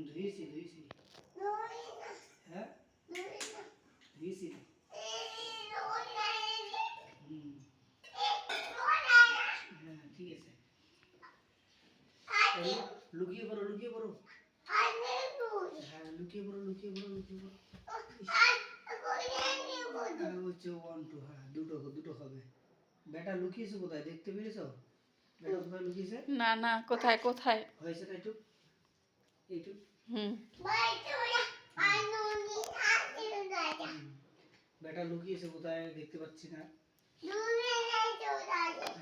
ধুয়েছি হ্যাঁ ধুয়েছি হ্যাঁ ঠিক আছে লুকিয়ে পড়ো হ্যাঁ লুকিয়ে পড়ো হচ্ছে 1 2 হ্যাঁ দুটো হবে বেটা লুকিয়েছে কোথায় দেখতে পেরেছো বেটা কোথায় লুকিয়েছে না কোথায় হয়েছে না এইটুক বেটা লুকিয়েছে কোথায় দেখতে পাচ্ছি না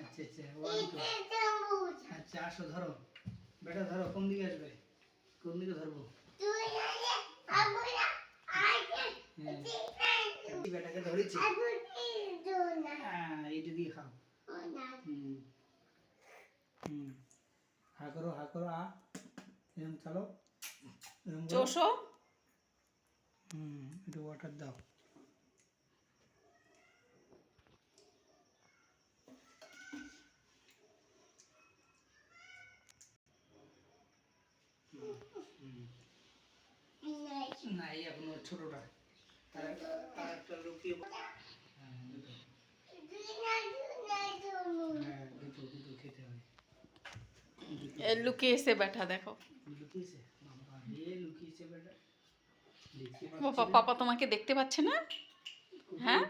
আচ্ছা 1 2 আচ্ছা আসো ধরো বেটা ধরো কোন দিকে আসবে কোন দিকে ধরবো বেটাকে ধরেছি এইটা দিয়ে খাও হা করো আ এরকম চালো চোষো একটু ওয়াটার দাও না এই এখন ছোটটা তার একটা লুকিয়ে দুটো খেতে হবে লুকিয়েছে বেটা দেখো লুকিয়েছে বাবা লুকিয়েছে বেটা বাবা পাপা তোমাকে দেখতে পাচ্ছে না হ্যাঁ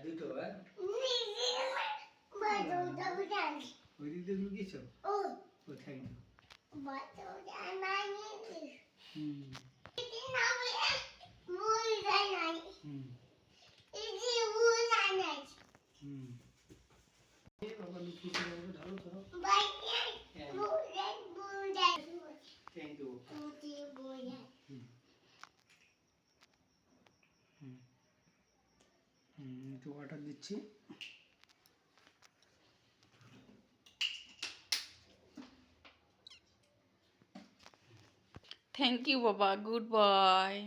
দুটো ওই দিক দিয়ে লুকিয়েছো থ্যাংক ইউ একটু ওয়াটার দিচ্ছি থ্যাংক ইউ বাবা গুড বয়